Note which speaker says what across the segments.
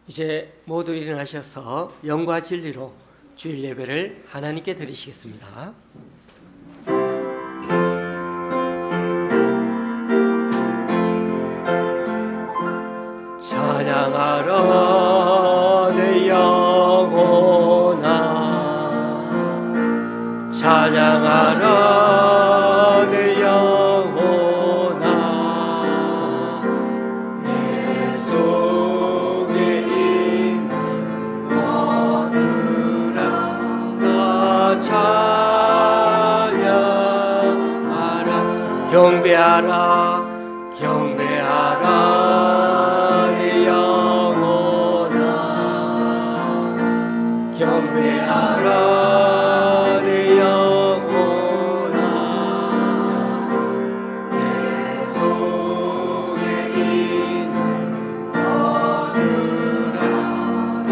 Speaker 1: 이제 모두 일어나셔서 영과 진리로 주일 예배를 하나님께 드리시겠습니다. 찬양하라 내 영혼아, 찬양하라 내 영혼아, 내 속에 있는 모두라 다 찬양하라. 경배하라 경배하라 내 영혼아, 경배하라 내 영혼아, 내 속에 있는 모두라 다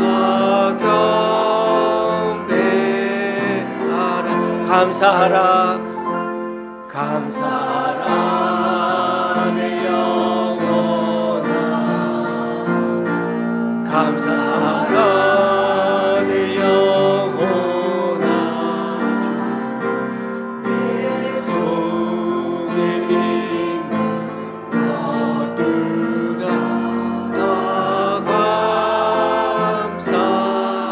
Speaker 1: 경배하라. 감사하라 감사하라 내 영혼아, 감사하라 내 영혼아, 내 속에 있는 모두가 다 감사하라.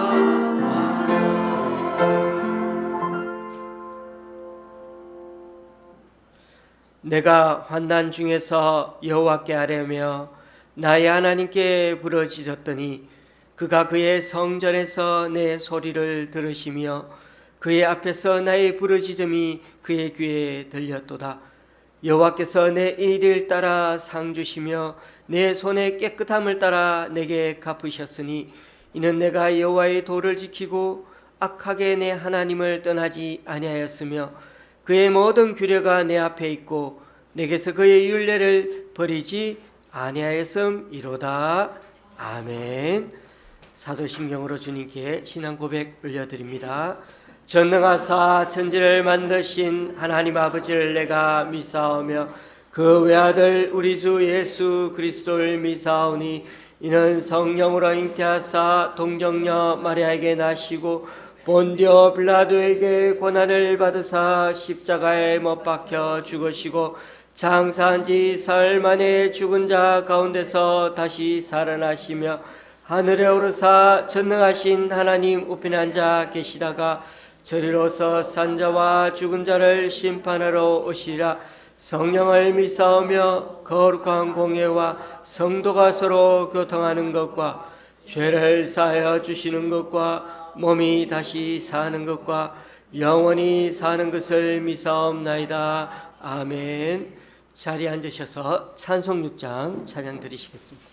Speaker 1: 내가 환난 중에서 여호와께 아뢰며 나의 하나님께 부르짖었더니 그가 그의 성전에서 내 소리를 들으시며 그의 앞에서 나의 부르짖음이 그의 귀에 들렸도다. 여호와께서 내 일을 따라 상 주시며 내 손의 깨끗함을 따라 내게 갚으셨으니 이는 내가 여호와의 도를 지키고 악하게 내 하나님을 떠나지 아니하였으며 그의 모든 규례가 내 앞에 있고 내게서 그의 율례를 버리지 아니하였음이로다. 아멘. 사도신경으로 주님께 신앙 고백 올려드립니다. 전능하사 천지를 만드신 하나님 아버지를 내가 믿사오며 그 외아들 우리 주 예수 그리스도를 믿사오니 이는 성령으로 잉태하사 동정녀 마리아에게 나시고 본디오 빌라도에게 고난을 받으사 십자가에 못 박혀 죽으시고 장사한 지 사흘 만에 죽은 자 가운데서 다시 살아나시며 하늘에 오르사 전능하신 하나님 우편에 앉아 계시다가 저리로서 산 자와 죽은 자를 심판하러 오시리라. 성령을 믿사오며 거룩한 공예와 성도가 서로 교통하는 것과 죄를 사하여 주시는 것과 몸이 다시 사는 것과 영원히 사는 것을 믿사옵나이다. 아멘. 자리에 앉으셔서 찬송 6장 찬양 드리시겠습니다.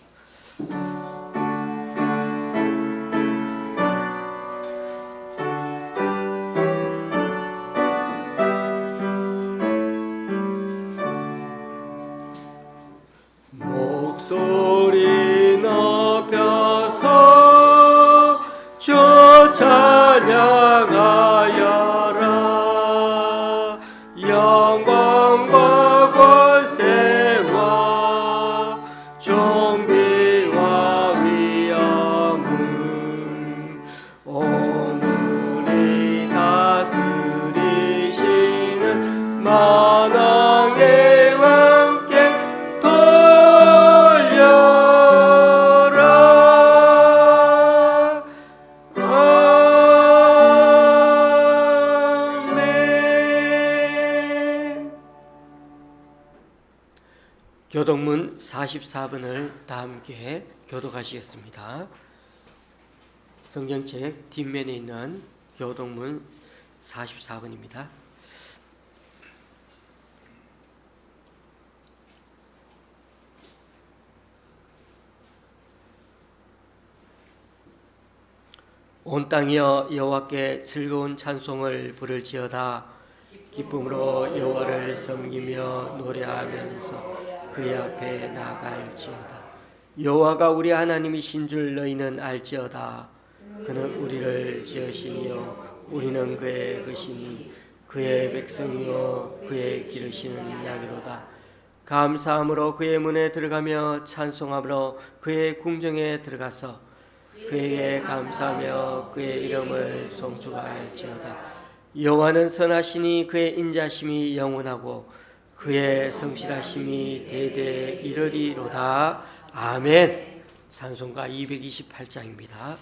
Speaker 1: 목소리 높여서 주 찬양하여라. 영광과 권세와 존귀와 위엄은 오늘이 다스리시는 만왕의 왕께 돌려라. 아멘. 교독문 44번을 다 함께 교독하시겠습니다. 성경책 뒷면에 있는 교독문 44번입니다. 온 땅이여 여호와께 즐거운 찬송을 부를지어다. 기쁨으로 여호와를 섬기며 노래하면서 그의 앞에 나갈지어다. 여호와가 우리 하나님이신 줄 너희는 알지어다. 그는 우리를 지으시니요 우리는 그의 것이니 그의 백성이요 그의 기르시는 양이로다. 감사함으로 그의 문에 들어가며 찬송함으로 그의 궁정에 들어가서 그에게 감사하며 그의 이름을 송축할지어다. 여호와는 선하시니 그의 인자심이 영원하고 그의 성실하심이 대대 이르리로다. 아멘. 찬송가 228장입니다.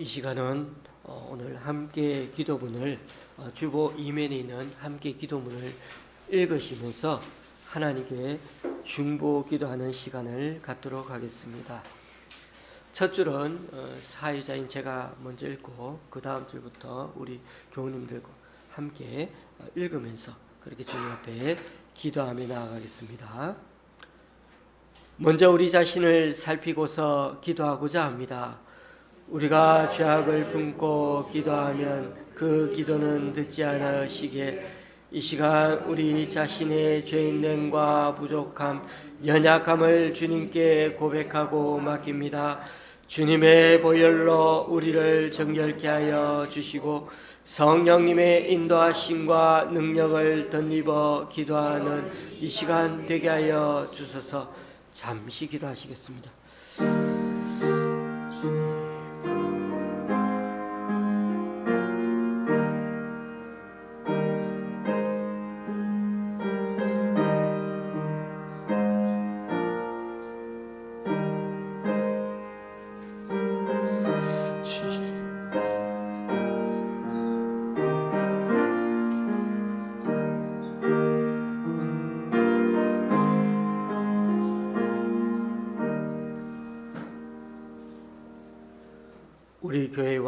Speaker 1: 이 시간은 오늘 함께 기도문을 주보 이면에 있는 함께 기도문을 읽으시면서 하나님께 중보 기도하는 시간을 갖도록 하겠습니다. 첫 줄은 사회자인 제가 먼저 읽고 그 다음 줄부터 우리 교우님들과 함께 읽으면서 그렇게 주님 앞에 기도하며 나아가겠습니다. 먼저 우리 자신을 살피고서 기도하고자 합니다. 우리가 죄악을 품고 기도하면 그 기도는 듣지 않으시기에 이 시간 우리 자신의 죄인됨과 부족함, 연약함을 주님께 고백하고 맡깁니다. 주님의 보혈로 우리를 정결케 하여 주시고 성령님의 인도하심과 능력을 덧입어 기도하는 이 시간 되게 하여 주소서. 잠시 기도하시겠습니다.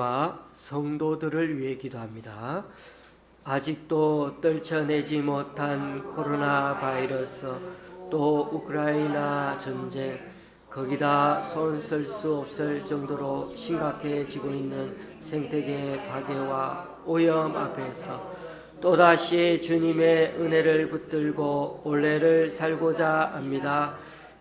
Speaker 1: 가족과 성도들을 위해 기도합니다. 아직도 떨쳐내지 못한 코로나 바이러스, 또 우크라이나 전쟁, 거기다 손 쓸 수 없을 정도로 심각해지고 있는 생태계 파괴와 오염 앞에서 또다시 주님의 은혜를 붙들고 올해를 살고자 합니다.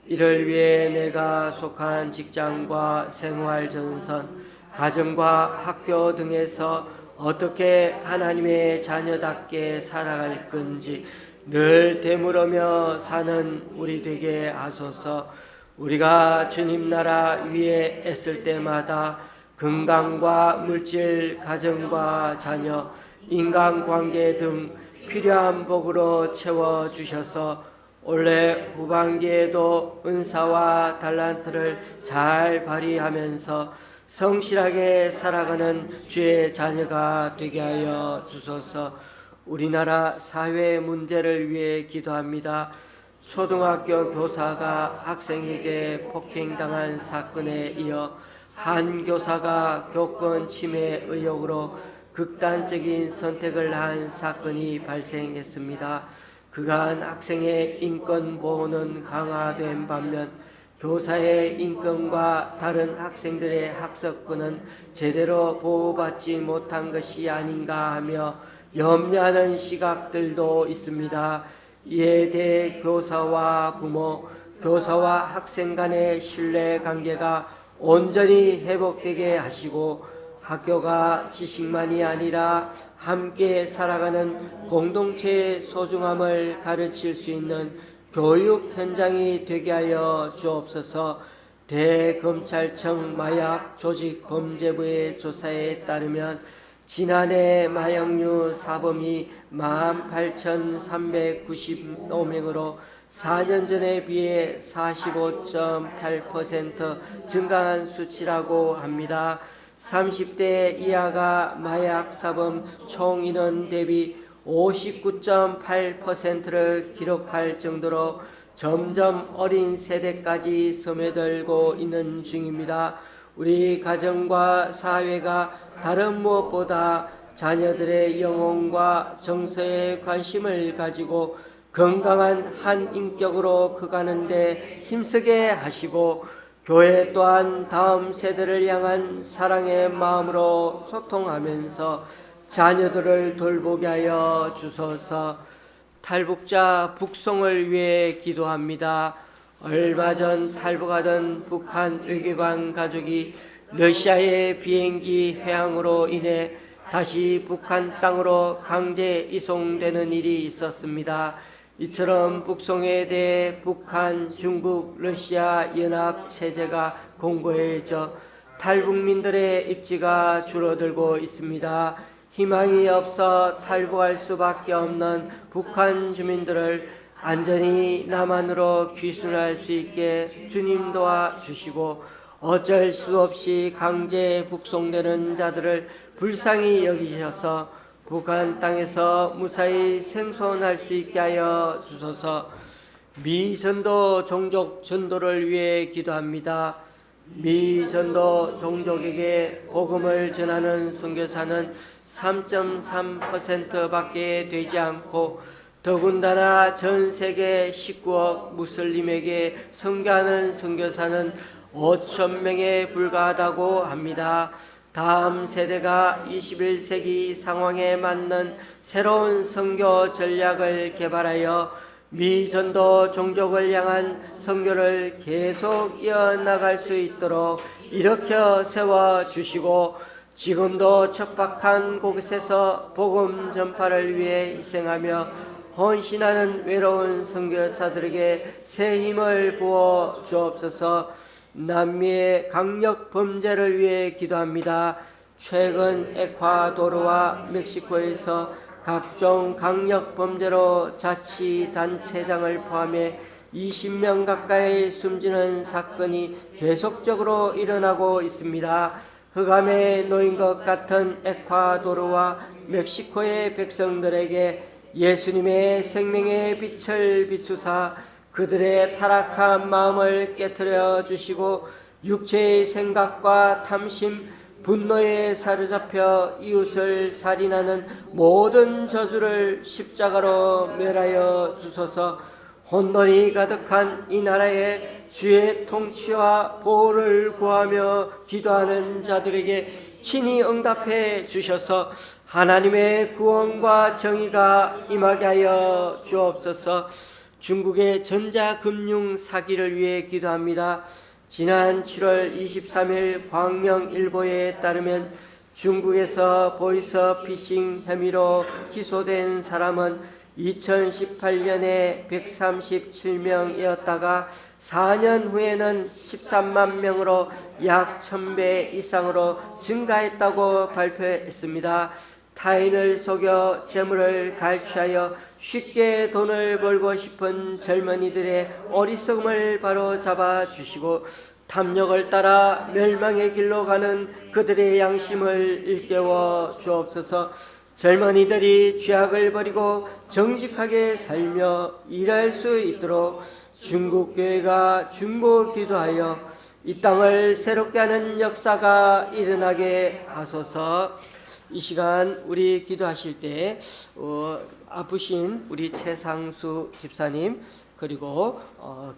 Speaker 1: 이를 위해 내가 속한 직장과 생활 전선, 가정과 학교 등에서 어떻게 하나님의 자녀답게 살아갈 건지 늘 되물으며 사는 우리 되게 하소서. 우리가 주님 나라 위에 애쓸 때마다 건강과 물질, 가정과 자녀, 인간관계 등 필요한 복으로 채워주셔서 올해 후반기에도 은사와 달란트를 잘 발휘하면서 성실하게 살아가는 주의 자녀가 되게 하여 주소서. 우리나라 사회 문제를 위해 기도합니다. 초등학교 교사가 학생에게 폭행당한 사건에 이어 한 교사가 교권 침해 의혹으로 극단적인 선택을 한 사건이 발생했습니다. 그간 학생의 인권 보호는 강화된 반면 교사의 인권과 다른 학생들의 학습권은 제대로 보호받지 못한 것이 아닌가 하며 염려하는 시각들도 있습니다. 이에 대해 교사와 부모, 교사와 학생 간의 신뢰 관계가 온전히 회복되게 하시고 학교가 지식만이 아니라 함께 살아가는 공동체의 소중함을 가르칠 수 있는 교육 현장이 되게 하여 주옵소서. 대검찰청 마약조직범죄부의 조사에 따르면 지난해 마약류 사범이 18,395명으로 4년 전에 비해 45.8% 증가한 수치라고 합니다. 30대 이하가 마약 사범 총 인원 대비 59.8%를 기록할 정도로 점점 어린 세대까지 스며들고 있는 중입니다. 우리 가정과 사회가 다른 무엇보다 자녀들의 영혼과 정서에 관심을 가지고 건강한 한 인격으로 커가는 데 힘쓰게 하시고 교회 또한 다음 세대를 향한 사랑의 마음으로 소통하면서 자녀들을 돌보게 하여 주소서. 탈북자 북송을 위해 기도합니다. 얼마 전 탈북하던 북한 외교관 가족이 러시아의 비행기 해항으로 인해 다시 북한 땅으로 강제 이송되는 일이 있었습니다. 이처럼 북송에 대해 북한, 중국, 러시아 연합 체제가 공고해져 탈북민들의 입지가 줄어들고 있습니다. 희망이 없어 탈북할 수밖에 없는 북한 주민들을 안전히 남한으로 귀순할 수 있게 주님 도와주시고 어쩔 수 없이 강제 북송되는 자들을 불쌍히 여기셔서 북한 땅에서 무사히 생존할 수 있게 하여 주소서. 미전도 종족 전도를 위해 기도합니다. 미전도 종족에게 복음을 전하는 선교사는 3.3%밖에 되지 않고 더군다나 전 세계 19억 무슬림에게 선교하는 선교사는 5천 명에 불과하다고 합니다. 다음 세대가 21세기 상황에 맞는 새로운 선교 전략을 개발하여 미전도 종족을 향한 선교를 계속 이어나갈 수 있도록 일으켜 세워주시고 지금도 척박한 곳에서 복음 전파를 위해 희생하며 헌신하는 외로운 선교사들에게 새 힘을 부어 주옵소서. 남미의 강력 범죄를 위해 기도합니다. 최근 에콰도르와 멕시코에서 각종 강력 범죄로 자치단체장을 포함해 20명 가까이 숨지는 사건이 계속적으로 일어나고 있습니다. 흑암에 놓인 것 같은 에콰도르와 멕시코의 백성들에게 예수님의 생명의 빛을 비추사 그들의 타락한 마음을 깨트려 주시고 육체의 생각과 탐심, 분노에 사로잡혀 이웃을 살인하는 모든 저주를 십자가로 멸하여 주소서. 혼돈이 가득한 이 나라에 주의 통치와 보호를 구하며 기도하는 자들에게 친히 응답해 주셔서 하나님의 구원과 정의가 임하게 하여 주옵소서. 중국의 전자금융 사기를 위해 기도합니다. 지난 7월 23일 광명일보에 따르면 중국에서 보이스피싱 혐의로 기소된 사람은 2018년에 137명이었다가 4년 후에는 13만 명으로 약 1000배 이상으로 증가했다고 발표했습니다. 타인을 속여 재물을 갈취하여 쉽게 돈을 벌고 싶은 젊은이들의 어리석음을 바로잡아 주시고 탐욕을 따라 멸망의 길로 가는 그들의 양심을 일깨워 주옵소서. 젊은이들이 죄악을 버리고 정직하게 살며 일할 수 있도록 중국 교회가 중보기도하여 이 땅을 새롭게 하는 역사가 일어나게 하소서. 이 시간 우리 기도하실 때 아프신 우리 최상수 집사님 그리고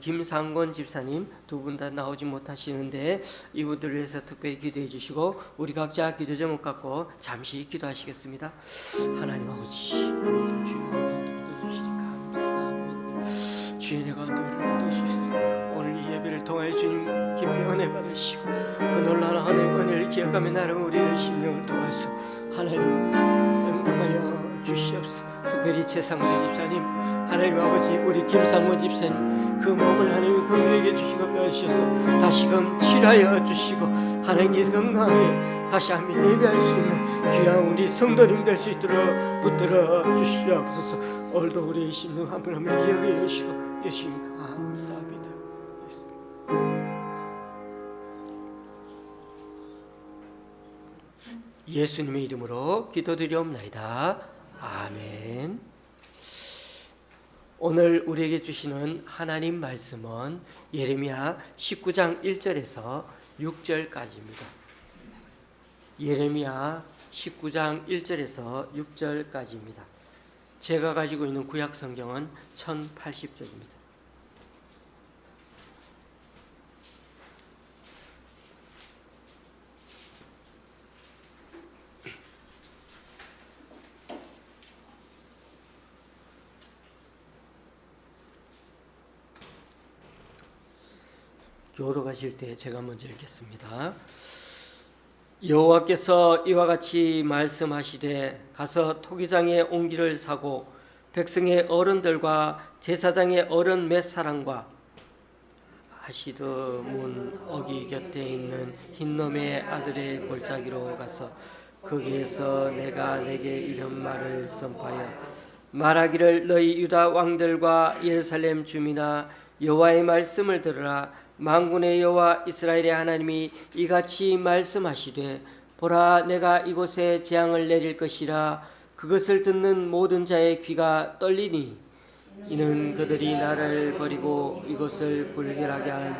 Speaker 1: 김상곤 집사님 두 분 다 나오지 못하시는데 이분들을 위해서 특별히 기도해 주시고 우리 각자 기도 제목 갖고 잠시 기도하시겠습니다. 하나님 아버지 주시니 감사합니다. 주의 가운데 오늘 이 예배를 통하여 주님 깊이 은혜 받으시고 그 놀라운 하나님의 은혜를 기억하며 나를 우리의 심령을 도와서 하나님 응답하여 주시옵소서. 특별히 최상수 집사님 하나님 아버지 우리 김상원 집사님 그 몸을 하나님 건강하게 주시고 뼈주셔서 다시금 치료하여 주시고 하나님께서 건강하게 다시 한번 예배할 수 있는 귀한 우리 성도님 될 수 있도록 붙들어 주시옵소서. 오늘도 우리의 심령 한 분 한 분 기억해 주시고 예수님 감사합니다. 예수님의 이름으로 기도드리옵나이다. 아멘. 오늘 우리에게 주시는 하나님 말씀은 예레미야 19장 1절에서 6절까지입니다. 예레미야 19장 1절에서 6절까지입니다. 제가 가지고 있는 구약 성경은 1080쪽입니다. 교로 가실 때 제가 먼저 읽겠습니다. 여호와께서 이와 같이 말씀하시되 가서 토기장의 옹기를 사고 백성의 어른들과 제사장의 어른 몇 사람과 아시드 문 어기 곁에 있는 흰놈의 아들의 골짜기로 가서 거기에서 내가 내게 이런 말을 선포하여 말하기를 너희 유다 왕들과 예루살렘 주민아 여호와의 말씀을 들으라. 만군의 여호와 이스라엘의 하나님이 이같이 말씀하시되 보라 내가 이곳에 재앙을 내릴 것이라. 그것을 듣는 모든 자의 귀가 떨리니 이는 그들이 나를 버리고 이곳을 불결하게 하며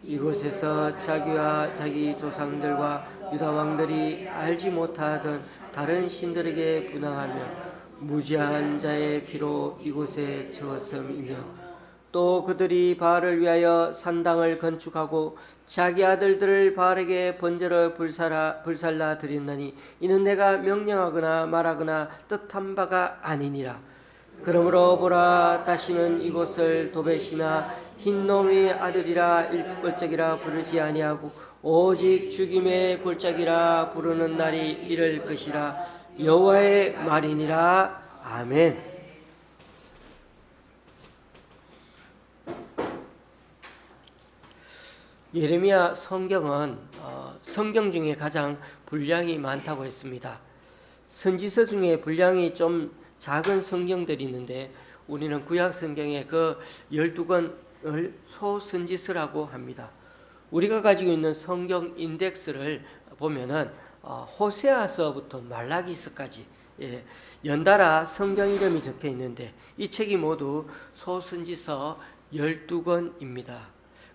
Speaker 1: 이곳에서 자기와 자기 조상들과 유다 왕들이 알지 못하던 다른 신들에게 분향하며 무지한 자의 피로 이곳에 채웠음이며 또 그들이 바알을 위하여 산당을 건축하고 자기 아들들을 바알에게 번제로 불살라 드렸나니 이는 내가 명령하거나 말하거나 뜻한 바가 아니니라. 그러므로 보라 다시는 이곳을 도벳이나 흰놈의 아들이라 골짜기라 부르지 아니하고 오직 죽임의 골짜기라 부르는 날이 이를 것이라. 여호와의 말이니라. 아멘. 예레미야 성경은 성경 중에 가장 분량이 많다고 했습니다. 선지서 중에 분량이 좀 작은 성경들이 있는데 우리는 구약 성경의 그 12권을 소선지서라고 합니다. 우리가 가지고 있는 성경 인덱스를 보면은 호세아서부터 말라기서까지 연달아 성경 이름이 적혀 있는데 이 책이 모두 소선지서 12권입니다.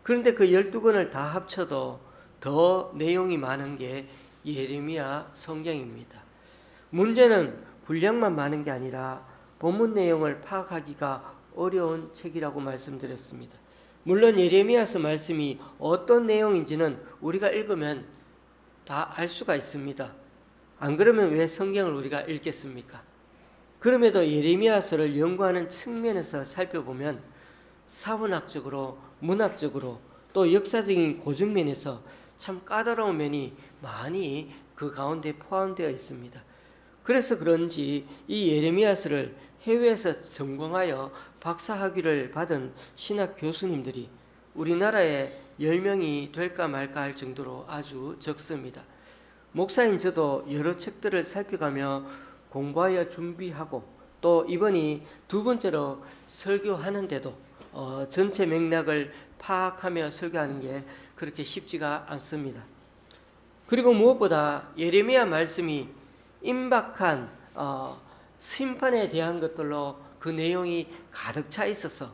Speaker 1: 그런데 그 12권을 다 합쳐도 더 내용이 많은 게 예레미야 성경입니다. 문제는 분량만 많은 게 아니라 본문 내용을 파악하기가 어려운 책이라고 말씀드렸습니다. 물론 예레미야서 말씀이 어떤 내용인지는 우리가 읽으면 다 알 수가 있습니다. 안 그러면 왜 성경을 우리가 읽겠습니까? 그럼에도 예레미야서를 연구하는 측면에서 살펴보면 사문학적으로, 문학적으로, 또 역사적인 고증면에서 참 까다로운 면이 많이 그 가운데 포함되어 있습니다. 그래서 그런지 이 예레미야서를 해외에서 성공하여 박사학위를 받은 신학 교수님들이 우리나라에 10명이 될까 말까 할 정도로 아주 적습니다. 목사인 저도 여러 책들을 살펴가며 공부하여 준비하고 또 이번이 두 번째로 설교하는데도 전체 맥락을 파악하며 설교하는 게 그렇게 쉽지가 않습니다. 그리고 무엇보다 예레미야 말씀이 임박한 심판에 대한 것들로 그 내용이 가득 차 있어서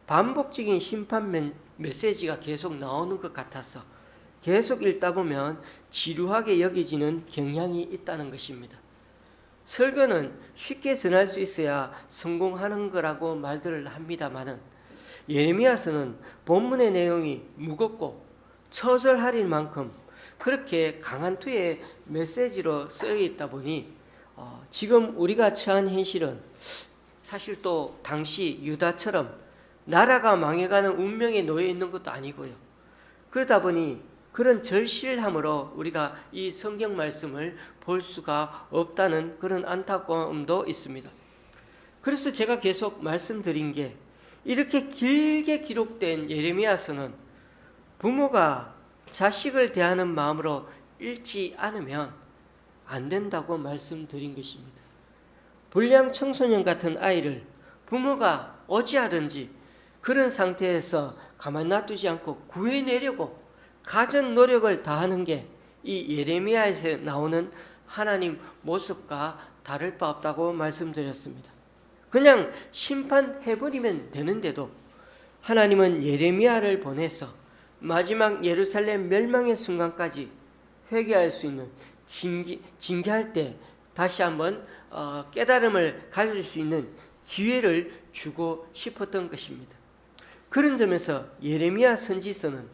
Speaker 1: 반복적인 심판 메시지가 계속 나오는 것 같아서 계속 읽다 보면 지루하게 여겨지는 경향이 있다는 것입니다. 설교는 쉽게 전할 수 있어야 성공하는 거라고 말들을 합니다마는 예레미야서는 본문의 내용이 무겁고 처절할 만큼 그렇게 강한 투의 메시지로 쓰여 있다 보니 지금 우리가 처한 현실은 사실 또 당시 유다처럼 나라가 망해가는 운명에 놓여 있는 것도 아니고요. 그러다 보니 그런 절실함으로 우리가 이 성경 말씀을 볼 수가 없다는 그런 안타까움도 있습니다. 그래서 제가 계속 말씀드린 게 이렇게 길게 기록된 예레미야서는 부모가 자식을 대하는 마음으로 읽지 않으면 안 된다고 말씀드린 것입니다. 불량 청소년 같은 아이를 부모가 어찌하든지 그런 상태에서 가만 놔두지 않고 구해내려고 가진 노력을 다하는 게 이 예레미야에서 나오는 하나님 모습과 다를 바 없다고 말씀드렸습니다. 그냥 심판해버리면 되는데도 하나님은 예레미야를 보내서 마지막 예루살렘 멸망의 순간까지 회개할 수 있는 징계할 때 다시 한번 깨달음을 가질 수 있는 기회를 주고 싶었던 것입니다. 그런 점에서 예레미야 선지서는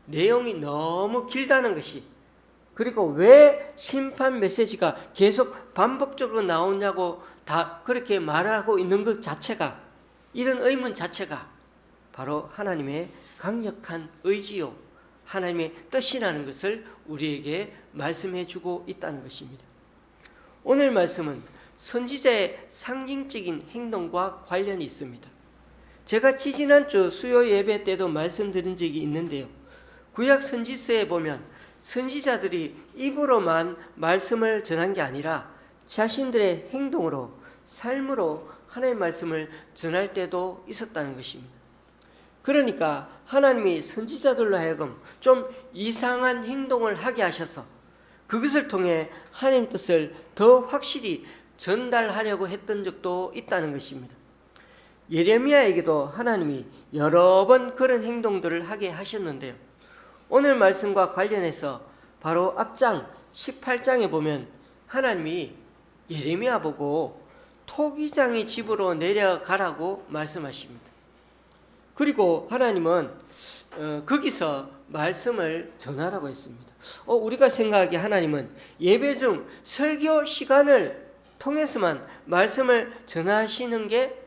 Speaker 1: 내용이 너무 길다는 것이, 그리고 왜 심판 메시지가 계속 반복적으로 나오냐고 다 그렇게 말하고 있는 것 자체가, 이런 의문 자체가 바로 하나님의 강력한 의지요 하나님의 뜻이라는 것을 우리에게 말씀해 주고 있다는 것입니다. 오늘 말씀은 선지자의 상징적인 행동과 관련이 있습니다. 제가 지지난주 수요 예배 때도 말씀드린 적이 있는데요. 구약 선지서에 보면 선지자들이 입으로만 말씀을 전한 게 아니라 자신들의 행동으로, 삶으로 하나님의 말씀을 전할 때도 있었다는 것입니다. 그러니까 하나님이 선지자들로 하여금 좀 이상한 행동을 하게 하셔서 그것을 통해 하나님 뜻을 더 확실히 전달하려고 했던 적도 있다는 것입니다. 예레미야에게도 하나님이 여러 번 그런 행동들을 하게 하셨는데요. 오늘 말씀과 관련해서 바로 앞장 18장에 보면 하나님이 예레미야 보고 토기장의 집으로 내려가라고 말씀하십니다. 그리고 하나님은 거기서 말씀을 전하라고 했습니다. 우리가 생각하기에 하나님은 예배 중 설교 시간을 통해서만 말씀을 전하시는 게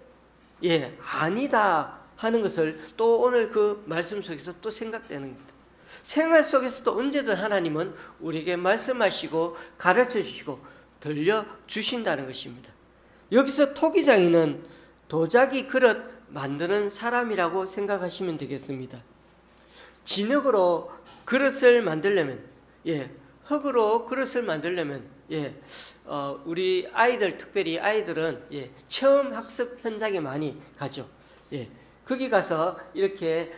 Speaker 1: 아니다 하는 것을 또 오늘 그 말씀 속에서 또 생각되는 겁니다. 생활 속에서도 언제든 하나님은 우리에게 말씀하시고 가르쳐 주시고 들려주신다는 것입니다. 여기서 토기장이는 도자기 그릇 만드는 사람이라고 생각하시면 되겠습니다. 진흙으로 그릇을 만들려면, 흙으로 그릇을 만들려면, 우리 아이들, 특별히 아이들은 체험 학습 현장에 많이 가죠. 거기 가서 이렇게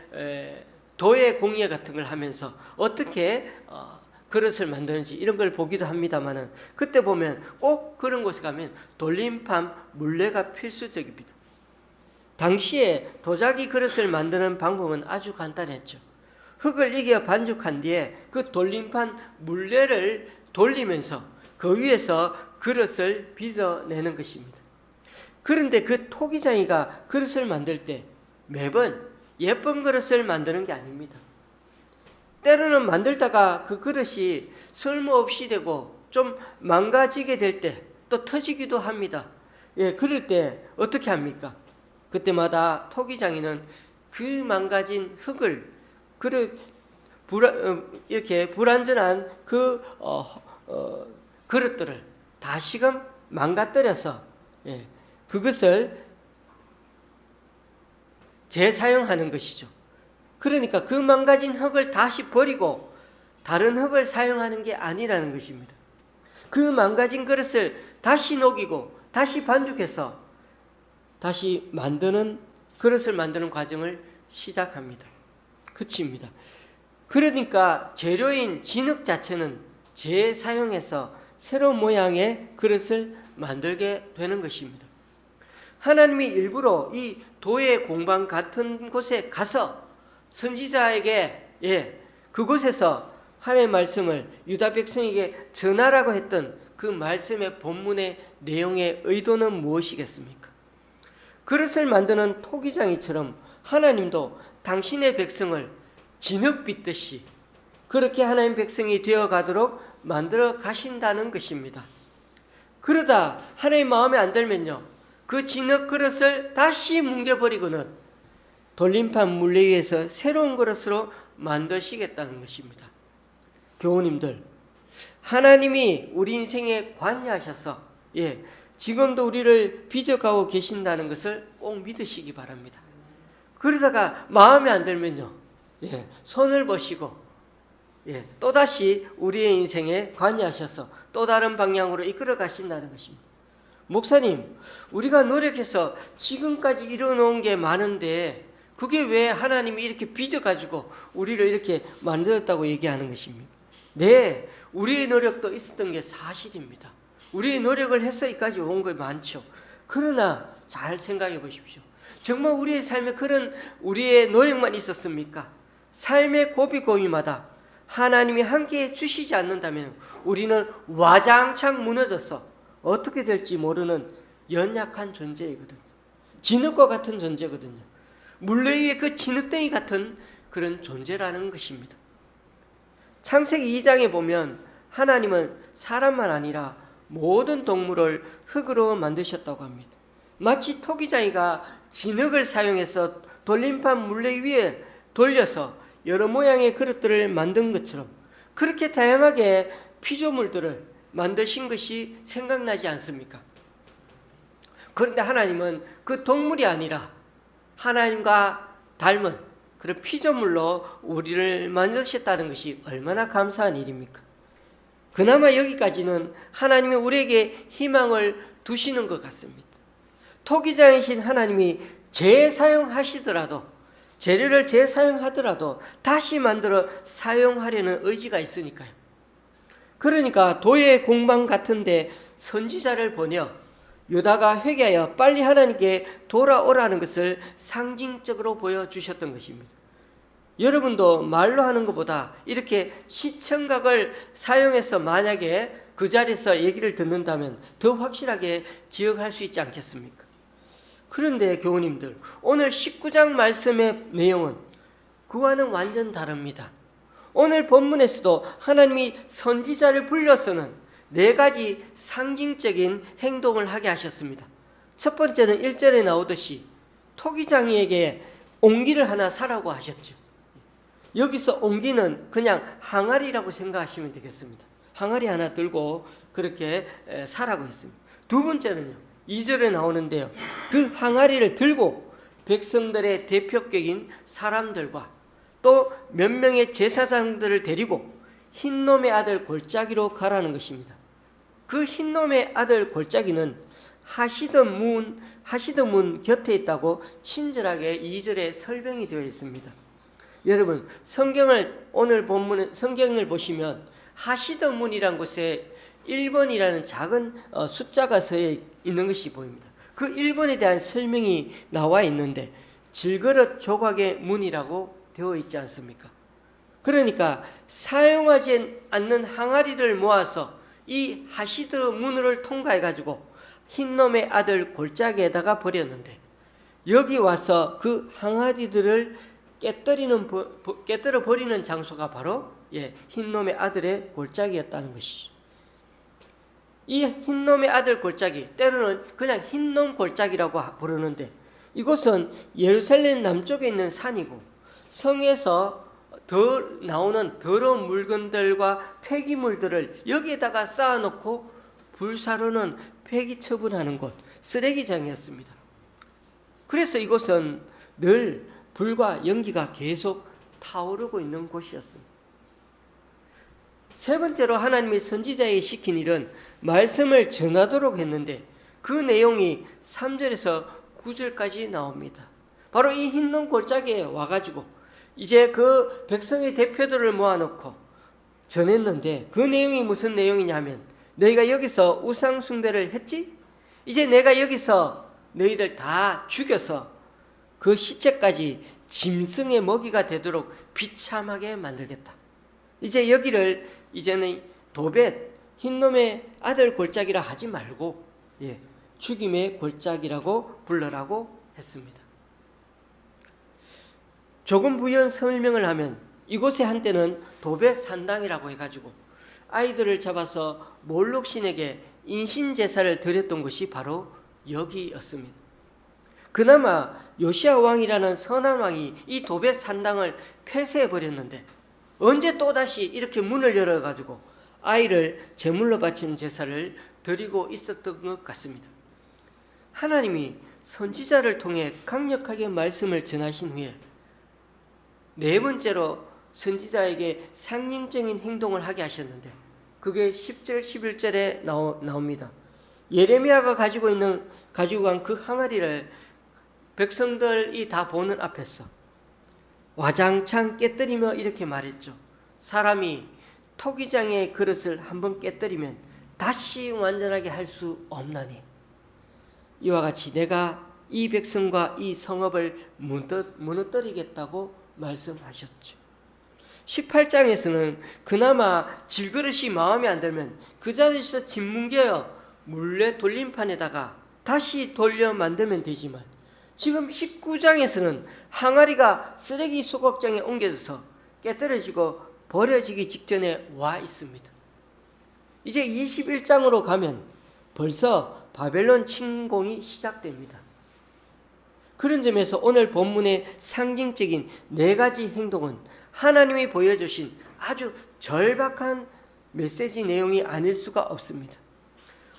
Speaker 1: 도예 공예 같은 걸 하면서 어떻게 그릇을 만드는지 이런 걸 보기도 합니다만은, 그때 보면 꼭 그런 곳에 가면 돌림판 물레가 필수적입니다. 당시에 도자기 그릇을 만드는 방법은 아주 간단했죠. 흙을 이겨 반죽한 뒤에 그 돌림판 물레를 돌리면서 그 위에서 그릇을 빚어내는 것입니다. 그런데 그 토기장이가 그릇을 만들 때 매번 예쁜 그릇을 만드는 게 아닙니다. 때로는 만들다가 그 그릇이 쓸모없이 되고 좀 망가지게 될 때 또 터지기도 합니다. 그럴 때 어떻게 합니까? 그때마다 토기장이는 그 망가진 흙을 이렇게 불완전한 그 그릇들을 다시금 망가뜨려서 그것을 재사용하는 것이죠. 그러니까 그 망가진 흙을 다시 버리고 다른 흙을 사용하는 게 아니라는 것입니다. 그 망가진 그릇을 다시 녹이고 다시 반죽해서 다시 그릇을 만드는 과정을 시작합니다. 그치입니다. 그러니까 재료인 진흙 자체는 재사용해서 새로운 모양의 그릇을 만들게 되는 것입니다. 하나님이 일부러 이 도의 공방 같은 곳에 가서 선지자에게 그곳에서 하나님의 말씀을 유다 백성에게 전하라고 했던 그 말씀의 본문의 내용의 의도는 무엇이겠습니까? 그릇을 만드는 토기장이처럼 하나님도 당신의 백성을 진흙 빚듯이 그렇게 하나님 백성이 되어가도록 만들어 가신다는 것입니다. 그러다 하나님 마음에 안 들면요, 그 진흙 그릇을 다시 뭉개버리고는 돌림판 물레 위에서 새로운 그릇으로 만드시겠다는 것입니다. 교우님들, 하나님이 우리 인생에 관여하셔서 지금도 우리를 빚어가고 계신다는 것을 꼭 믿으시기 바랍니다. 그러다가 마음에 안 들면요, 손을 보시고 또다시 우리의 인생에 관여하셔서 또 다른 방향으로 이끌어 가신다는 것입니다. 목사님, 우리가 노력해서 지금까지 이뤄놓은 게 많은데 그게 왜 하나님이 이렇게 빚어가지고 우리를 이렇게 만들었다고 얘기하는 것입니까? 네, 우리의 노력도 있었던 게 사실입니다. 우리의 노력을 해서 여기까지 온 게 많죠. 그러나 잘 생각해 보십시오. 정말 우리의 삶에 그런 우리의 노력만 있었습니까? 삶의 고비고비마다 하나님이 함께해 주시지 않는다면 우리는 와장창 무너져서 어떻게 될지 모르는 연약한 존재이거든요. 진흙과 같은 존재거든요. 물레 위에 그 진흙덩이 같은 그런 존재라는 것입니다. 창세기 2장에 보면 하나님은 사람만 아니라 모든 동물을 흙으로 만드셨다고 합니다. 마치 토기장이가 진흙을 사용해서 돌림판 물레 위에 돌려서 여러 모양의 그릇들을 만든 것처럼 그렇게 다양하게 피조물들을 만드신 것이 생각나지 않습니까? 그런데 하나님은 그 동물이 아니라 하나님과 닮은 그런 피조물로 우리를 만드셨다는 것이 얼마나 감사한 일입니까? 그나마 여기까지는 하나님이 우리에게 희망을 두시는 것 같습니다. 토기장이신 하나님이 재사용하시더라도, 재료를 재사용하더라도 다시 만들어 사용하려는 의지가 있으니까요. 그러니까 도의 공방 같은데 선지자를 보내어 유다가 회개하여 빨리 하나님께 돌아오라는 것을 상징적으로 보여주셨던 것입니다. 여러분도 말로 하는 것보다 이렇게 시청각을 사용해서 만약에 그 자리에서 얘기를 듣는다면 더 확실하게 기억할 수 있지 않겠습니까? 그런데 교우님들, 오늘 19장 말씀의 내용은 그와는 완전 다릅니다. 오늘 본문에서도 하나님이 선지자를 불러서는 4가지 상징적인 행동을 하게 하셨습니다. 첫 번째는 1절에 나오듯이 토기장이에게 옹기를 하나 사라고 하셨죠. 여기서 옹기는 그냥 항아리라고 생각하시면 되겠습니다. 항아리 하나 들고 그렇게 사라고 했습니다. 두 번째는요, 2절에 나오는데요, 그 항아리를 들고 백성들의 대표격인 사람들과 또 몇 명의 제사장들을 데리고 흰놈의 아들 골짜기로 가라는 것입니다. 그 흰놈의 아들 골짜기는 하시드문 곁에 있다고 친절하게 2절에 설명이 되어 있습니다. 여러분, 오늘 본문 성경을 보시면 하시드문이라는 곳에 1번이라는 작은 숫자가 서 있는 것이 보입니다. 그 1번에 대한 설명이 나와 있는데 질그릇 조각의 문이라고 되어 있지 않습니까? 그러니까 사용하지 않는 항아리를 모아서 이 하시드 문을 통과해 가지고 흰놈의 아들 골짜기에다가 버렸는데, 여기 와서 그 항아리들을 깨뜨려 버리는 장소가 바로 흰놈의 아들의 골짜기였다는 것이죠. 이 흰놈의 아들 골짜기, 때로는 그냥 흰놈 골짜기라고 부르는데, 이곳은 예루살렘 남쪽에 있는 산이고 성에서 나오는 더러운 물건들과 폐기물들을 여기에다가 쌓아놓고 불사르는 폐기 처분하는 곳, 쓰레기장이었습니다. 그래서 이곳은 늘 불과 연기가 계속 타오르고 있는 곳이었습니다. 세 번째로 하나님의 선지자에게 시킨 일은 말씀을 전하도록 했는데, 그 내용이 3절에서 9절까지 나옵니다. 바로 이 흰놈 골짜기에 와가지고 이제 그 백성의 대표들을 모아놓고 전했는데, 그 내용이 무슨 내용이냐면, 너희가 여기서 우상 숭배를 했지? 이제 내가 여기서 너희들 다 죽여서 그 시체까지 짐승의 먹이가 되도록 비참하게 만들겠다. 이제 여기를 이제는 도벳, 흰놈의 아들 골짜기라 하지 말고 죽임의 골짜기라고 불러라고 했습니다. 조금 부연 설명을 하면, 이곳에 한때는 도벳 산당이라고 해가지고 아이들을 잡아서 몰록 신에게 인신 제사를 드렸던 것이 바로 여기였습니다. 그나마 요시야 왕이라는 선한 왕이 이 도벳 산당을 폐쇄해 버렸는데, 언제 또다시 이렇게 문을 열어가지고 아이를 제물로 바치는 제사를 드리고 있었던 것 같습니다. 하나님이 선지자를 통해 강력하게 말씀을 전하신 후에 네 번째로 선지자에게 상징적인 행동을 하게 하셨는데, 그게 10절 11절에 나옵니다. 예레미야가 가지고 간 그 항아리를 백성들이 다 보는 앞에서 와장창 깨뜨리며 이렇게 말했죠. 사람이 토기장의 그릇을 한번 깨뜨리면 다시 완전하게 할 수 없나니, 이와 같이 내가 이 백성과 이 성읍을 무너뜨리겠다고 말씀하셨죠. 18장에서는 그나마 질그릇이 마음에 안 들면 그 자리에서 짓뭉개어 물레 돌림판에다가 다시 돌려 만들면 되지만, 지금 19장에서는 항아리가 쓰레기 소각장에 옮겨져서 깨뜨려지고 버려지기 직전에 와 있습니다. 이제 21장으로 가면 벌써 바벨론 침공이 시작됩니다. 그런 점에서 오늘 본문의 상징적인 네 가지 행동은 하나님이 보여주신 아주 절박한 메시지 내용이 아닐 수가 없습니다.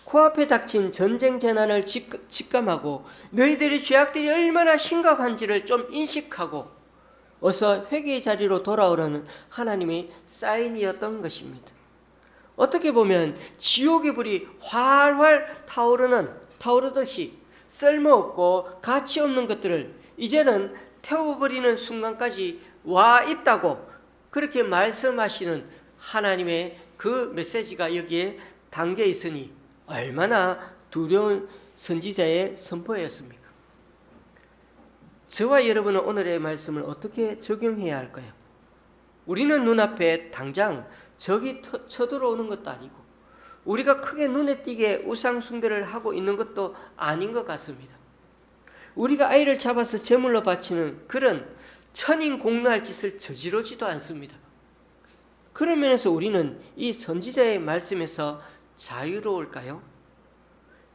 Speaker 1: 코앞에 닥친 전쟁 재난을 직감하고 너희들의 죄악들이 얼마나 심각한지를 좀 인식하고 어서 회개의 자리로 돌아오라는 하나님의 사인이었던 것입니다. 어떻게 보면 지옥의 불이 활활 타오르듯이 쓸모없고 가치 없는 것들을 이제는 태워버리는 순간까지 와 있다고 그렇게 말씀하시는 하나님의 그 메시지가 여기에 담겨 있으니 얼마나 두려운 선지자의 선포였습니까? 저와 여러분은 오늘의 말씀을 어떻게 적용해야 할까요? 우리는 눈앞에 당장 적이 쳐들어오는 것도 아니고 우리가 크게 눈에 띄게 우상 숭배를 하고 있는 것도 아닌 것 같습니다. 우리가 아이를 잡아서 제물로 바치는 그런 천인공노할 짓을 저지르지도 않습니다. 그런 면에서 우리는 이 선지자의 말씀에서 자유로울까요?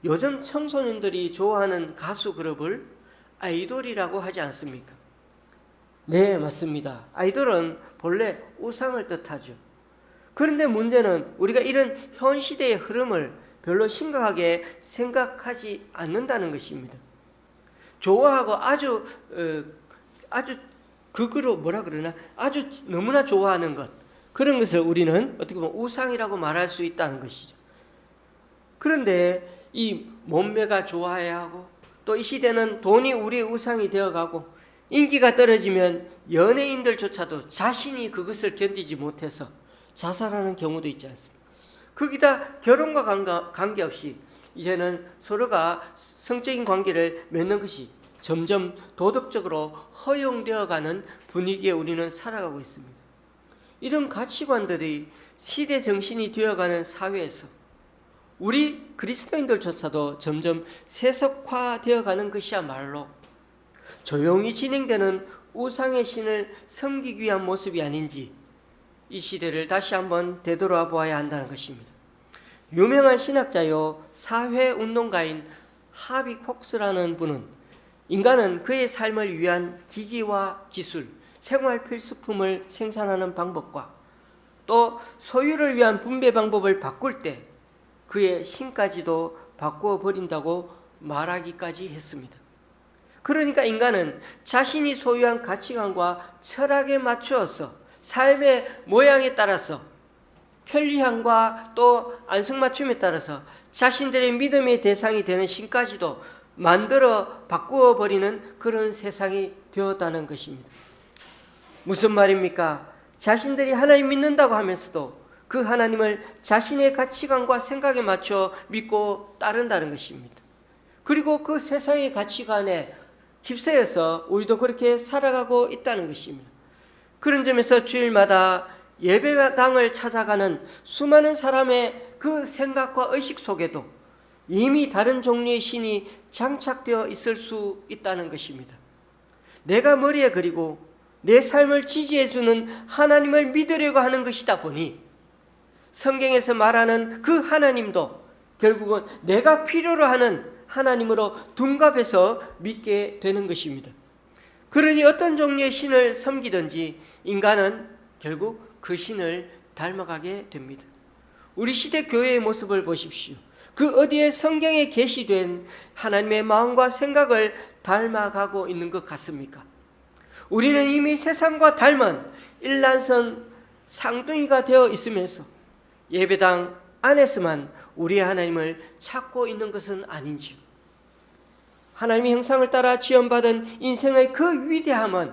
Speaker 1: 요즘 청소년들이 좋아하는 가수 그룹을 아이돌이라고 하지 않습니까? 네, 맞습니다. 아이돌은 본래 우상을 뜻하죠. 그런데 문제는 우리가 이런 현 시대의 흐름을 별로 심각하게 생각하지 않는다는 것입니다. 좋아하고 아주 극으로 아주 너무나 좋아하는 것, 그런 것을 우리는 어떻게 보면 우상이라고 말할 수 있다는 것이죠. 그런데 이 몸매가 좋아야 하고 또 이 시대는 돈이 우리의 우상이 되어가고 인기가 떨어지면 연예인들조차도 자신이 그것을 견디지 못해서 자살하는 경우도 있지 않습니까? 거기다 결혼과 관계없이 이제는 서로가 성적인 관계를 맺는 것이 점점 도덕적으로 허용되어가는 분위기에 우리는 살아가고 있습니다. 이런 가치관들이 시대 정신이 되어가는 사회에서 우리 그리스도인들조차도 점점 세속화되어가는 것이야말로 조용히 진행되는 우상의 신을 섬기기 위한 모습이 아닌지 이 시대를 다시 한번 되돌아 보아야 한다는 것입니다. 유명한 신학자요 사회운동가인 하비 콕스라는 분은 인간은 그의 삶을 위한 기기와 기술, 생활 필수품을 생산하는 방법과 또 소유를 위한 분배 방법을 바꿀 때 그의 신까지도 바꾸어 버린다고 말하기까지 했습니다. 그러니까 인간은 자신이 소유한 가치관과 철학에 맞추어서 삶의 모양에 따라서 편리함과 또 안성맞춤에 따라서 자신들의 믿음의 대상이 되는 신까지도 만들어 바꾸어 버리는 그런 세상이 되었다는 것입니다. 무슨 말입니까? 자신들이 하나님 믿는다고 하면서도 그 하나님을 자신의 가치관과 생각에 맞춰 믿고 따른다는 것입니다. 그리고 그 세상의 가치관에 휩싸여서 우리도 그렇게 살아가고 있다는 것입니다. 그런 점에서 주일마다 예배당을 찾아가는 수많은 사람의 그 생각과 의식 속에도 이미 다른 종류의 신이 장착되어 있을 수 있다는 것입니다. 내가 머리에 그리고 내 삶을 지지해주는 하나님을 믿으려고 하는 것이다 보니 성경에서 말하는 그 하나님도 결국은 내가 필요로 하는 하나님으로 둔갑해서 믿게 되는 것입니다. 그러니 어떤 종류의 신을 섬기든지 인간은 결국 그 신을 닮아가게 됩니다. 우리 시대 교회의 모습을 보십시오. 그 어디에 성경에 게시된 하나님의 마음과 생각을 닮아가고 있는 것 같습니까? 우리는 이미 세상과 닮은 일란성 쌍둥이가 되어 있으면서 예배당 안에서만 우리의 하나님을 찾고 있는 것은 아닌지요. 하나님의 형상을 따라 지원받은 인생의 그 위대함은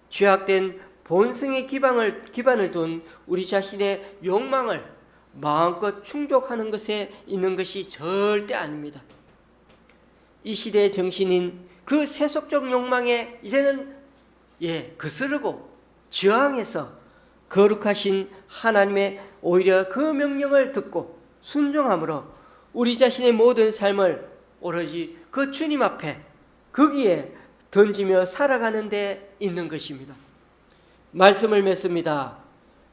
Speaker 1: 죄악된 본성의 기반을 둔 우리 자신의 욕망을 마음껏 충족하는 것에 있는 것이 절대 아닙니다. 이 시대의 정신인 그 세속적 욕망에 이제는 거스르고 저항해서 거룩하신 하나님의 오히려 그 명령을 듣고 순종함으로 우리 자신의 모든 삶을 오로지 그 주님 앞에 거기에 던지며 살아가는 데 있는 것입니다. 말씀을 맺습니다.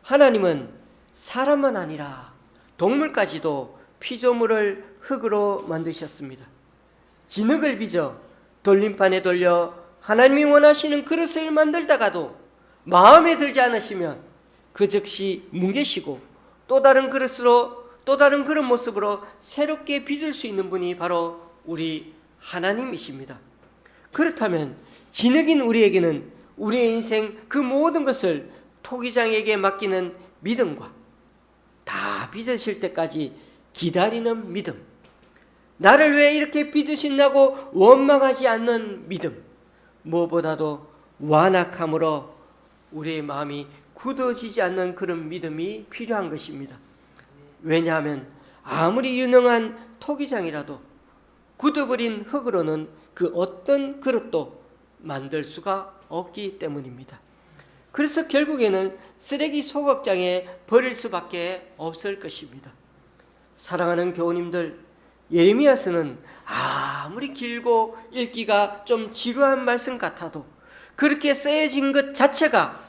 Speaker 1: 하나님은 사람만 아니라 동물까지도 피조물을 흙으로 만드셨습니다. 진흙을 빚어 돌림판에 돌려 하나님이 원하시는 그릇을 만들다가도 마음에 들지 않으시면 그 즉시 뭉개시고 또 다른 그릇으로 또 다른 그런 모습으로 새롭게 빚을 수 있는 분이 바로 우리 하나님이십니다. 그렇다면 진흙인 우리에게는 우리의 인생 그 모든 것을 토기장에게 맡기는 믿음과 다 빚으실 때까지 기다리는 믿음, 나를 왜 이렇게 빚으신다고 원망하지 않는 믿음, 무엇보다도 완악함으로 우리의 마음이 굳어지지 않는 그런 믿음이 필요한 것입니다. 왜냐하면 아무리 유능한 토기장이라도 굳어버린 흙으로는 그 어떤 그릇도 만들 수가 없기 때문입니다. 그래서 결국에는 쓰레기 소각장에 버릴 수밖에 없을 것입니다. 사랑하는 교우님들, 예레미야서는 아무리 길고 읽기가 좀 지루한 말씀 같아도 그렇게 쓰여진 것 자체가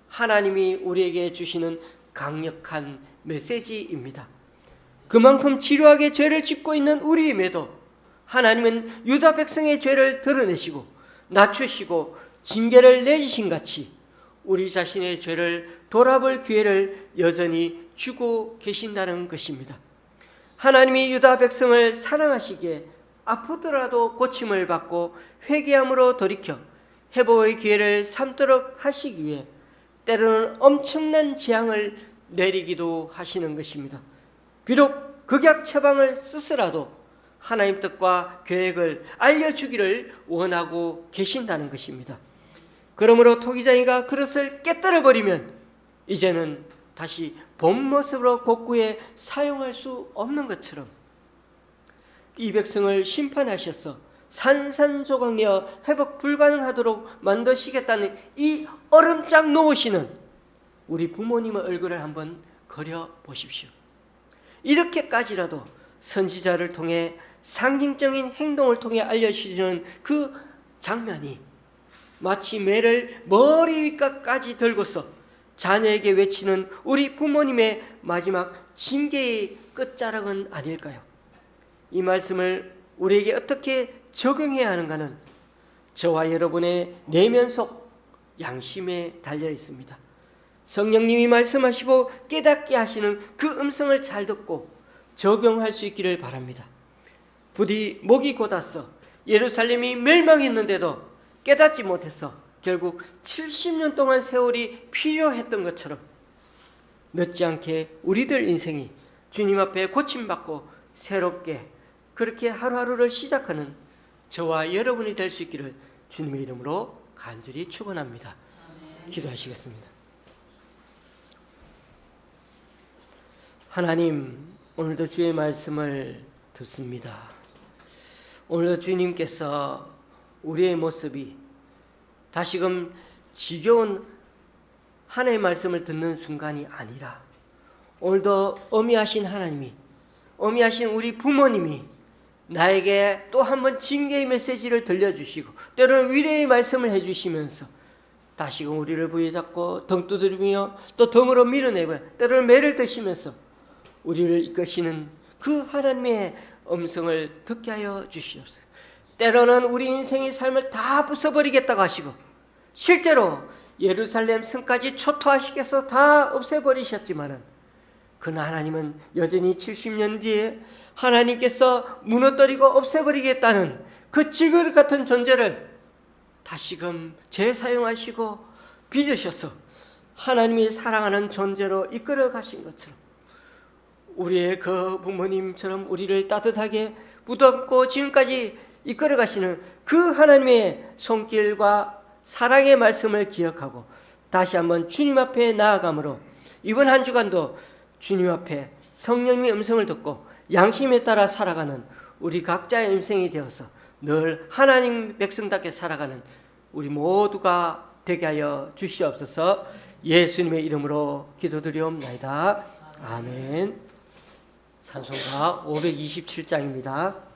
Speaker 1: 하나님이 우리에게 주시는 강력한 메시지입니다. 그만큼 지루하게 죄를 짓고 있는 우리임에도 하나님은 유다 백성의 죄를 드러내시고 낮추시고 징계를 내리신 같이 우리 자신의 죄를 돌아볼 기회를 여전히 주고 계신다는 것입니다. 하나님이 유다 백성을 사랑하시기에 아프더라도 고침을 받고 회개함으로 돌이켜 회복의 기회를 삼도록 하시기 위해 때로는 엄청난 재앙을 내리기도 하시는 것입니다. 비록 극약 처방을 쓰더라도 하나님 뜻과 계획을 알려주기를 원하고 계신다는 것입니다. 그러므로 토기장이가 그릇을 깨뜨려 버리면 이제는 다시 본 모습으로 복구해 사용할 수 없는 것처럼 이 백성을 심판하셔서 산산조각내어 회복 불가능하도록 만드시겠다는 이 얼음장 놓으시는 우리 부모님의 얼굴을 한번 그려 보십시오. 이렇게까지라도 선지자를 통해 상징적인 행동을 통해 알려주시는 그 장면이 마치 매를 머리 위까지 들고서 자녀에게 외치는 우리 부모님의 마지막 징계의 끝자락은 아닐까요? 이 말씀을 우리에게 어떻게 적용해야 하는가는 저와 여러분의 내면 속 양심에 달려 있습니다. 성령님이 말씀하시고 깨닫게 하시는 그 음성을 잘 듣고 적용할 수 있기를 바랍니다. 부디 목이 곧았어 예루살렘이 멸망했는데도 깨닫지 못해서 결국 70년 동안 세월이 필요했던 것처럼 늦지 않게 우리들 인생이 주님 앞에 고침받고 새롭게 그렇게 하루하루를 시작하는 저와 여러분이 될 수 있기를 주님의 이름으로 간절히 축원합니다. 기도하시겠습니다. 하나님, 오늘도 주의 말씀을 듣습니다. 오늘도 주님께서 우리의 모습이 다시금 지겨운 하나님의 말씀을 듣는 순간이 아니라 오늘도 어미하신 하나님이, 어미하신 우리 부모님이 나에게 또 한 번 징계의 메시지를 들려주시고 때로는 위로의 말씀을 해주시면서 다시금 우리를 부여잡고 등 두드리며 또 등으로 밀어내고 때로는 매를 드시면서 우리를 이끄시는 그 하나님의 음성을 듣게 하여 주시옵소서. 때로는 우리 인생의 삶을 다 부숴버리겠다고 하시고 실제로 예루살렘 성까지 초토화시켜서 다 없애버리셨지만은 그러나 하나님은 여전히 70년 뒤에 하나님께서 무너뜨리고 없애버리겠다는 그 지글 같은 존재를 다시금 재사용하시고 빚으셔서 하나님이 사랑하는 존재로 이끌어 가신 것처럼 우리의 그 부모님처럼 우리를 따뜻하게 붙잡고 지금까지 이끌어 가시는 그 하나님의 손길과 사랑의 말씀을 기억하고 다시 한번 주님 앞에 나아감으로 이번 한 주간도 주님 앞에 성령님의 음성을 듣고 양심에 따라 살아가는 우리 각자의 인생이 되어서 늘 하나님 백성답게 살아가는 우리 모두가 되게 하여 주시옵소서. 예수님의 이름으로 기도드리옵나이다. 아멘. 찬송가 527장입니다.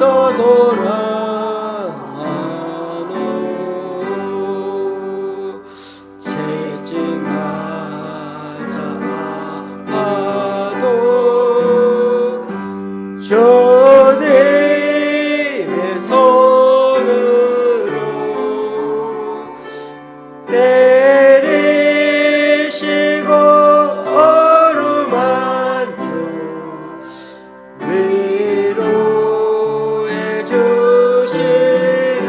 Speaker 1: 어서 돌아와노 채증하자 아파도 주님의 손으로 내리시고 어루만져 위로해 주시는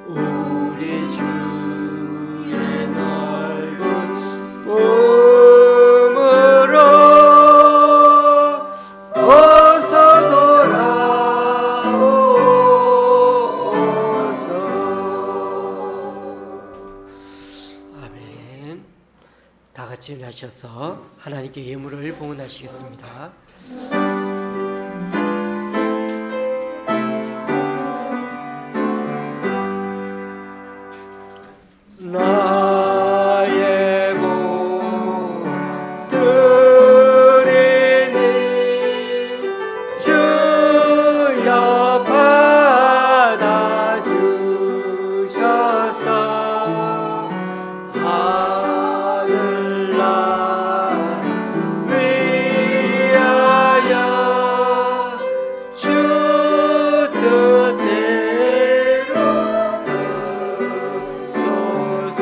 Speaker 1: 우리 주의 넓은 품으로 어서 돌아오소서. 아멘. 다 같이 일어나셔서 하나님께 예물을 봉헌하시겠습니다. 나의 복 드리니 주여 받아주셔서 하늘나라 위하여 주 뜻대로 서소서.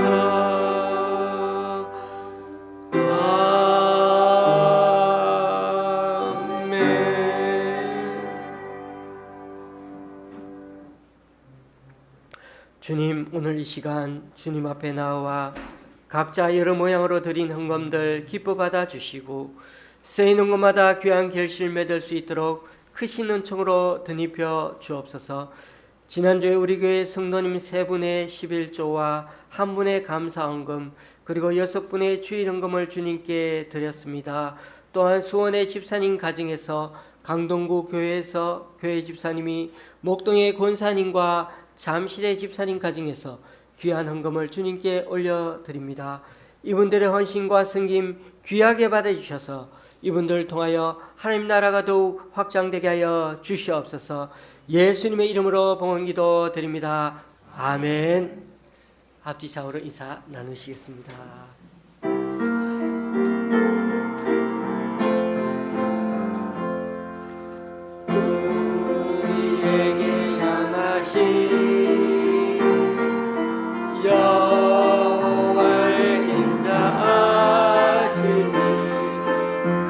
Speaker 1: 아멘. 주님, 오늘 이 시간 주님 앞에 나와 각자 여러 모양으로 드린 헌금들 기뻐 받아 주시고 쓰이는 것마다 귀한 결실 맺을 수 있도록 크신 은총으로 드니펴 주옵소서. 지난주에 우리 교회 성도님 3분의 11조와 1분의 감사헌금 그리고 6분의 주일헌금을 주님께 드렸습니다. 또한 수원의 집사님 가정에서 강동구 교회에서 교회 집사님이 목동의 권사님과 잠실의 집사님 가정에서 귀한 헌금을 주님께 올려드립니다. 이분들의 헌신과 섬김 귀하게 받아주셔서 이분들을 통하여 하나님 나라가 더욱 확장되게 하여 주시옵소서. 예수님의 이름으로 봉헌기도 드립니다. 아멘. 앞뒤좌우로 인사 나누시겠습니다. 우리에게 향하신 여호와의 인자하시니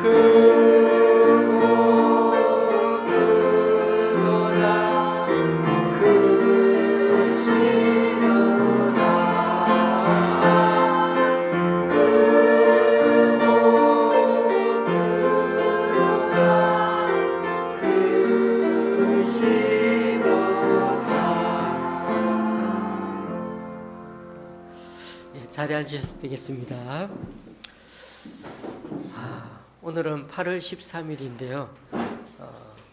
Speaker 1: 크고 크도다 크시도다 크고 크도다 크시도다. 자리에 앉으셔도 되겠습니다. 오늘은 8월 13일인데요.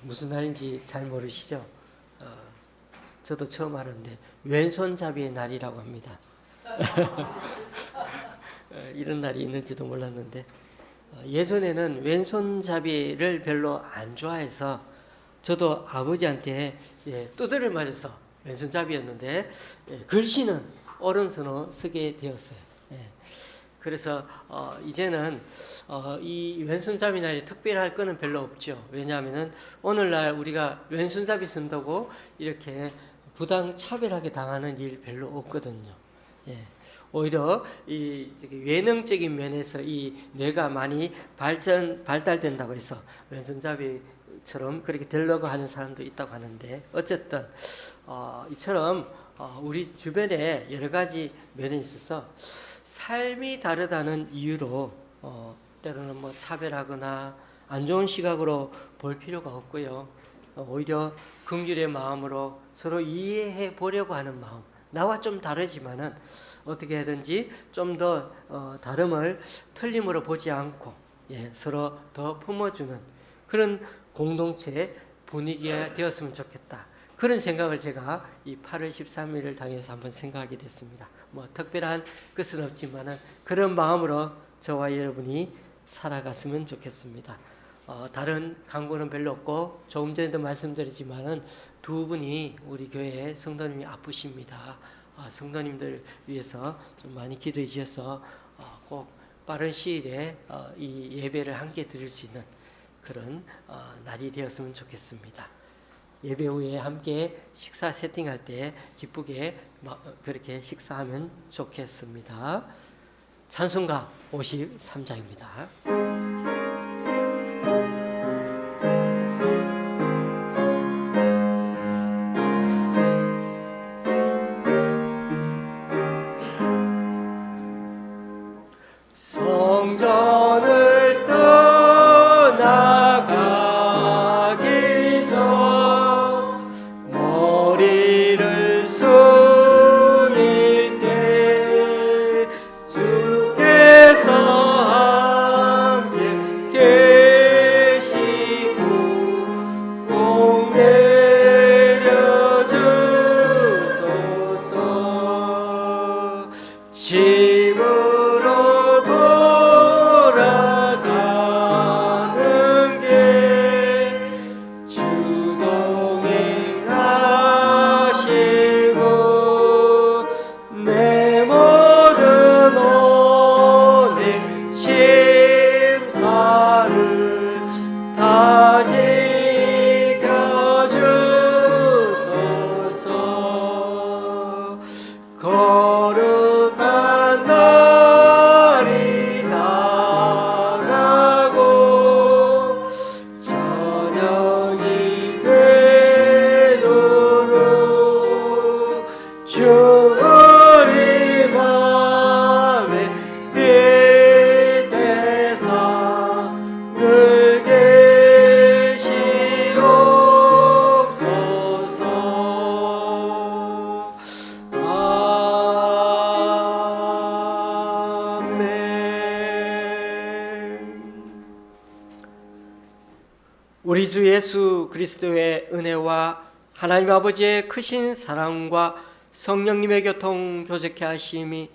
Speaker 1: 무슨 날인지 잘 모르시죠? 저도 처음 알았는데 왼손잡이의 날이라고 합니다. 이런 날이 있는지도 몰랐는데 예전에는 왼손잡이를 별로 안 좋아해서 저도 아버지한테 두드려 맞아서 왼손잡이였는데 글씨는 오른손으로 쓰게 되었어요. 그래서 이제는 이 왼손잡이 날이 특별할 거는 별로 없죠. 왜냐하면은 오늘날 우리가 왼손잡이 쓴다고 이렇게 부당 차별하게 당하는 일 별로 없거든요. 오히려 이 외능적인 면에서 이 뇌가 많이 발달된다고 해서 왼손잡이처럼 그렇게 되려고 하는 사람도 있다고 하는데 어쨌든 이처럼 우리 주변에 여러 가지 면에 있어서 삶이 다르다는 이유로 때로는 뭐 차별하거나 안 좋은 시각으로 볼 필요가 없고요. 오히려 긍휼의 마음으로 서로 이해해 보려고 하는 마음. 나와 좀 다르지만은 어떻게 하든지 좀 더 다름을 틀림으로 보지 않고 서로 더 품어주는 그런 공동체 분위기가 되었으면 좋겠다. 그런 생각을 제가 이 8월 13일을 당해서 한번 생각하게 됐습니다. 뭐 특별한 것은 없지만은 그런 마음으로 저와 여러분이 살아갔으면 좋겠습니다. 다른 광고는 별로 없고 조금 전에도 말씀드렸지만은 두 분이 우리 교회 성도님이 아프십니다. 성도님들 위해서 좀 많이 기도해 주셔서 꼭 빠른 시일에 이 예배를 함께 드릴 수 있는 그런 날이 되었으면 좋겠습니다. 예배 후에 함께 식사 세팅할 때 기쁘게 그렇게 식사하면 좋겠습니다. 찬송가 53장입니다. 성전을 떠나가기 전 머리를 숙일 때 주께서 함께 계시고 복 내려주소서. 집으로 돌아가는 게 주동행하시고 내 모든 오늘 심사를 다 지켜주소서. 거룩한 날이 다가고 저녁이 되도록 주 우리 맘에 빛대사 늘 계시옵소서. 우리 주 예수 그리스도의 은혜와 하나님 아버지의 크신 사랑과 성령님의 교통 교제케 하심이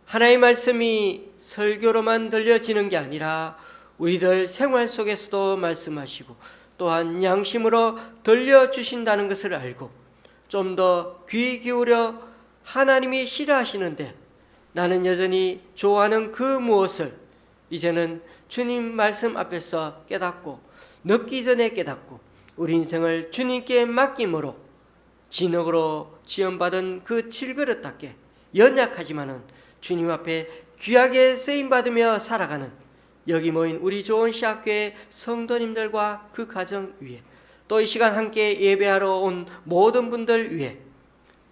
Speaker 1: 하나님의 말씀이 설교로만 들려지는 게 아니라 우리들 생활 속에서도 말씀하시고 또한 양심으로 들려주신다는 것을 알고 좀 더 귀 기울여 하나님이 싫어하시는데 나는 여전히 좋아하는 그 무엇을 이제는 주님 말씀 앞에서 깨닫고 늦기 전에 깨닫고 우리 인생을 주님께 맡김으로 진흙으로 지원받은 그 질그릇답게 연약하지만은 주님 앞에 귀하게 쓰임받으며 살아가는 여기 모인 우리 좋은 시학교의 성도님들과 그 가정 위에 또 이 시간 함께 예배하러 온 모든 분들 위에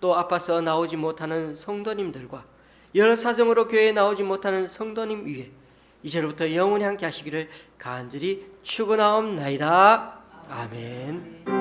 Speaker 1: 또 아파서 나오지 못하는 성도님들과 여러 사정으로 교회에 나오지 못하는 성도님 위에 이제로부터 영원히 함께 하시기를 간절히 축원하옵나이다. 아멘.